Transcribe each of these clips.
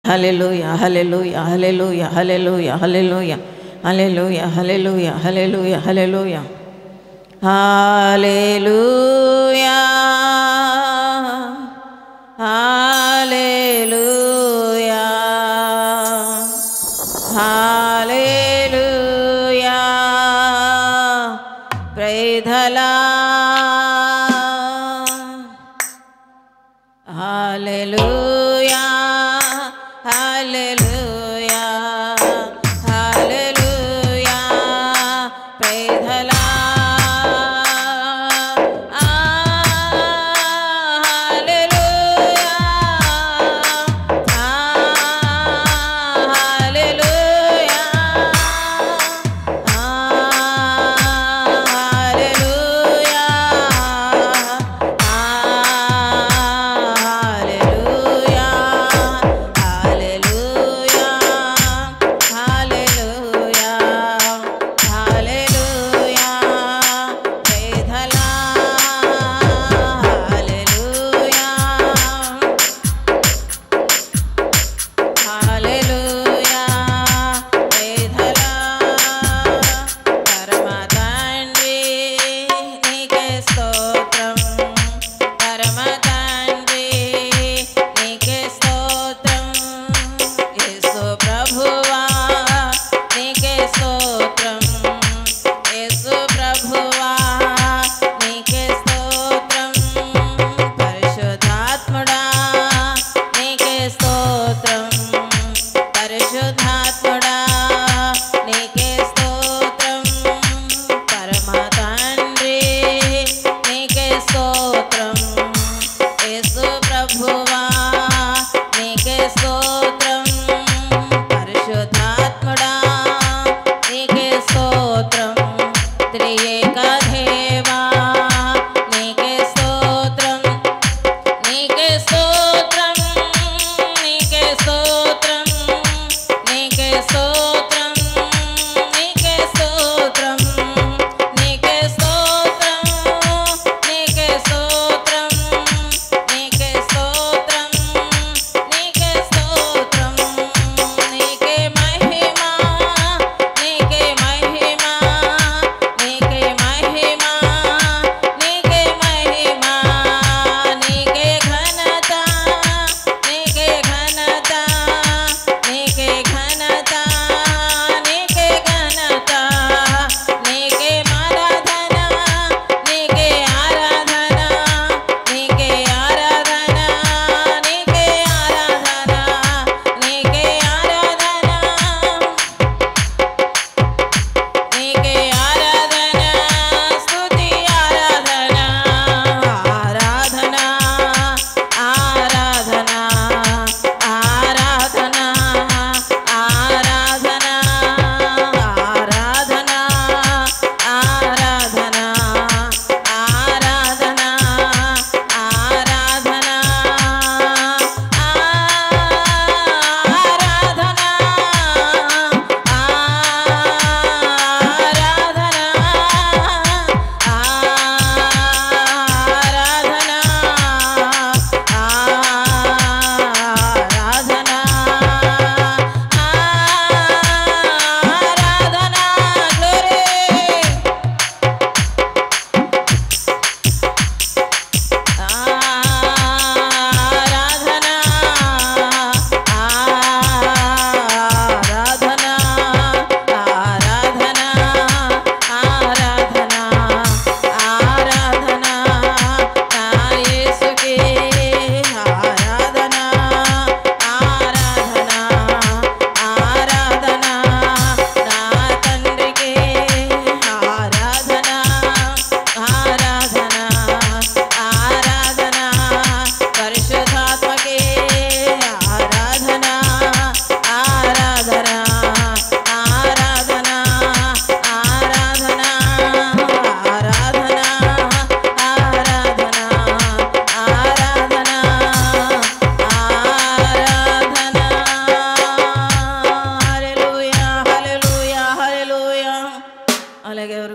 Hallelujah hallelujah hallelujah hallelujah hallelujah hallelujah hallelujah hallelujah hallelujah hallelujah hallelujah hallelujah praise the Lord hallelujah hallelujah hallelujah praise the Lord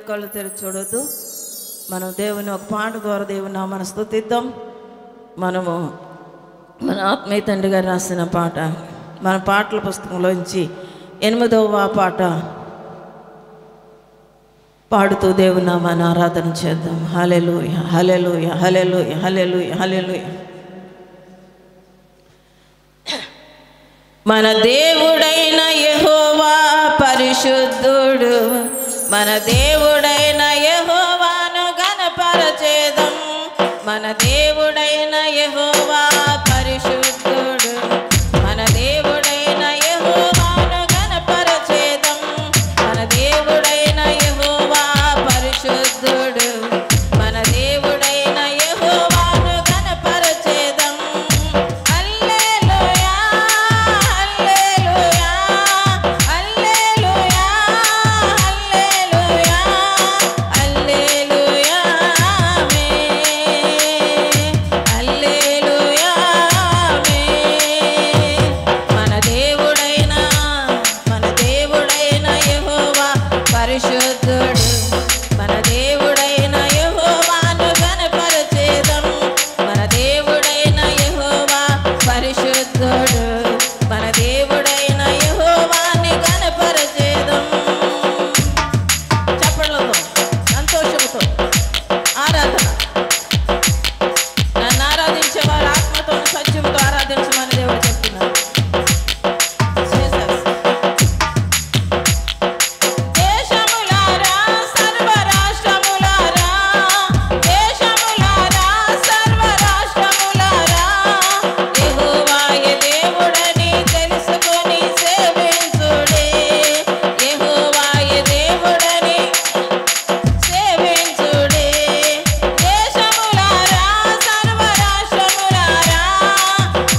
కళ్ళు తెరిచి చూడొద్దు. మనం దేవుని ఒక పాట ద్వారా దేవుని నామమును స్తుతిద్దాం. మనము మన ఆత్మీయ తండ్రి గారు రాసిన పాట మన పాటల పుస్తకంలోంచి 8వ పాట పాడుతూ దేవుని నామాన్ని ఆరాధన చేద్దాం. హల్లెలూయా, హల్లెలూయా, హల్లెలూయా, హల్లెలూయా, హల్లెలూయా. మన దేవుడైన యెహోవా పరిశుద్ధుడు, మన దేవుడైన యెహోవాను ఘనపరచెదం. మన దేవుడైన యెహోవా పరిశుద్ధుడు, మన దేవుడైన యెహోవాను ఘనపరచెదం. మన దేవుడైన యెహోవా పరిశుద్ధుడు, మన దేవుడైన యెహోవాను ఘనపరచెదం. హల్లెలూయా, హల్లెలూయా, హల్లెలూయా, హల్లెలూయా, హల్లెలూయా, ఆమేన్, హల్లెలూయా, ఆమేన్. మన దేవుడైన యెహోవా పరిశుద్ధుడు, మన దేవుడైన యెహోవాను ఘనపరచెదం. మన దేవుడైన యెహోవా పరిశుద్ధుడు, మన దేవుడైన యెహోవాని ఘనపరచెదం. చప్పట్లతో సంతోషంతో ఆరాధన. నన్ను ఆరాధించే వారు ఆత్మతో సత్యంతో ఆరాధించమని దేవుడు చెప్తున్నారు. Jesus. దేశములారా సర్వరాష్ట్రములారా, దేశములారా సర్వరాష్ట్రములారా, యెహోవాయే దేవుడని తెలుసుకొని సేవించుడే. యెహోవాయే దేవుడని సేవించుడే. దేశములారా సర్వరాష్ట్రములారా,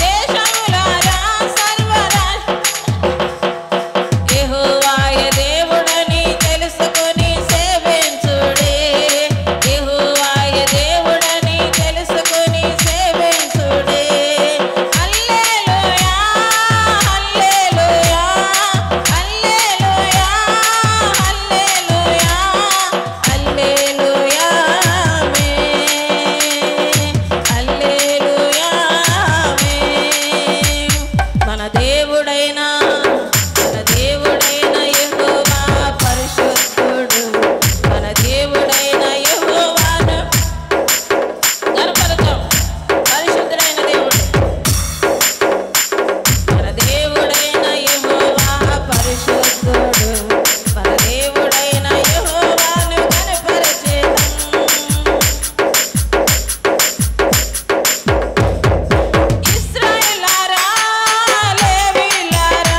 దేశములారా యెహోవాయే దేవుడని తెలుసుకొని సేవించుడే. యెహోవాయే దేవుడని తెలుసుకొని సేవించుడే. హల్లెలూయా, హల్లెలూయా, హల్లెలూయా, హల్లెలూయా, హల్లెలూయా, ఆమేన్, హల్లెలూయా, ఆమేన్. మన దేవుడైన యెహోవా పరిశుద్ధుడు, మన దేవుడైన యెహోవాను ఘనపరచుదాం. పరిశుద్ధుడైన దేవుడు, మన దేవుడైన యెహోవా పరిశుద్ధుడు, మన దేవుడైన యెహోవాను ఘనపరచెదం. ఇశ్రాయేలారా, లేవీయులారా,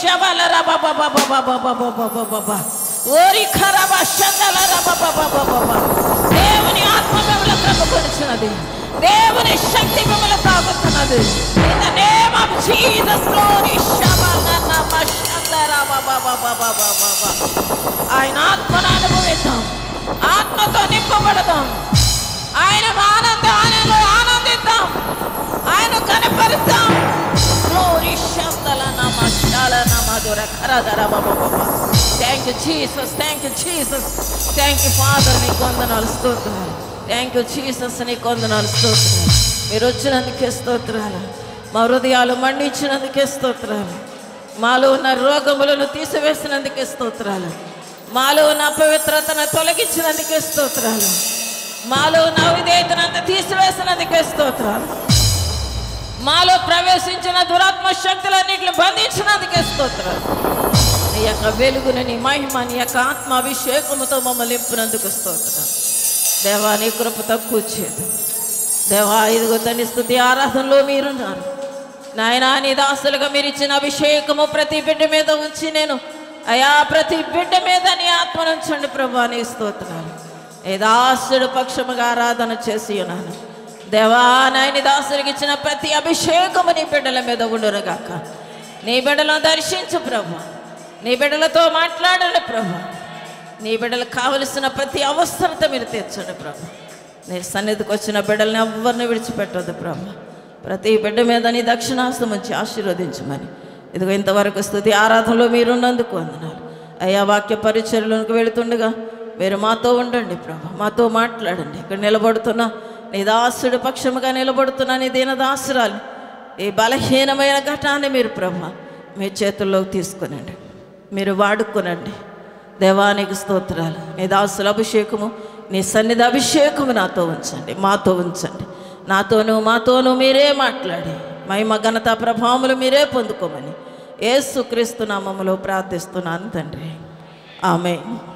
షబల రబబబబబబబబబబబ ఓరి ఖరబ షందల రబబబబబబ దేవుని ఆత్మ మిమ్మల్ని కమ్ముకొనిచున్నది. దేవుని శక్తి మిమ్మల్ని తాగుతున్నది. In the name of Jesus glory షబల నమషంద రబబబబబబబ ఆయన ఆత్మను అనుభవిద్దాం. ఆత్మతో నింపబడదాం. ఆయన ఆనందిద్దాం. ఆయన కనపరుద్దాం. Thank you Jesus. Thank you Jesus. Thank you father. నీకు వందనాలు స్తోత్రాలు. Thank you Jesus. నీకు వందనాలు స్తోత్రాలు. మీరు వచ్చినందుకే స్తోత్రాలు. మా హృదయాలు మండించినందుకే స్తోత్రాలు. మాలో ఉన్న రోగములను తీసివేసినందుకే స్తోత్రాలు. మాలో ఉన్న అపవిత్రతను తొలగించినందుకే స్తోత్రాలు. మాలో ఉన్న అవిధేయతనంతా తీసివేసినందుకే స్తోత్రాలు. మాలో ప్రవేశించిన దురాత్మ శక్తులన్నింటిని బంధించినందుకే స్తోత్రాలు. నీ యొక్క వెలుగుని, నీ మహిమ, నీ యొక్క ఆత్మ అభిషేకముతో మమ్మల్ని నింపినందుకు స్తోత్రాలు. దేవా నీ కృప తక్కువ చేయదు. దేవా ఇదిగో తండ్రి స్తుతి ఆరాధనలో మీరున్నారు నాయనా. నీ దాసులుగా మీరు ఇచ్చిన అభిషేకము ప్రతి బిడ్డ మీద ఉంచి నేను అయా ప్రతి బిడ్డ మీద నీ ఆత్మను ఉంచండి ప్రభా. నీ స్తోత్రాలు. ఏ దాసుడు పక్షముగా ఆరాధన చేసి ఉన్నాను దేవా. నాయని దాసుడికి ఇచ్చిన ప్రతి అభిషేకము నీ బిడ్డల మీద ఉండునుగాక. నీ బిడ్డలను దర్శించు ప్రభా. నీ బిడ్డలతో మాట్లాడండి ప్రభా. నీ బిడ్డలకు కావలసిన ప్రతి అవసరత మీరు తీర్చండి ప్రభా. నీ సన్నిధికి వచ్చిన బిడ్డల్ని ఎవరిని విడిచిపెట్టొద్దు ప్రభా. ప్రతి బిడ్డ మీద నీ దక్షిణాస్తం ఉంచి ఆశీర్వదించమని ఇదిగో ఇంతవరకు స్తుతి ఆరాధనలో మీరున్నందుకు వందనాలు అయ్యా. వాక్య పరిచర్యలకు వెళుతుండగా మీరు మాతో ఉండండి ప్రభా. మాతో మాట్లాడండి. ఇక్కడ నిలబడుతున్నా నీ దాసుడు పక్షముగా నిలబడుతున్నా నీ దీనదాసురాలు ఈ బలహీనమైన ఘటాన్ని మీరు ప్రభా మీ చేతుల్లోకి తీసుకునండి. మీరు వాడుకునండి. దేవానికి స్తోత్రాలు. నీ దాసుల అభిషేకము, నీ సన్నిధి అభిషేకము నాతో ఉంచండి, మాతో ఉంచండి. మాతోనూ మీరే మాట్లాడి మహిమ ఘనత ప్రభావములు మీరే పొందుకోమని యేసుక్రీస్తు నామములో ప్రార్థిస్తున్నాను తండ్రి. ఆమేన్.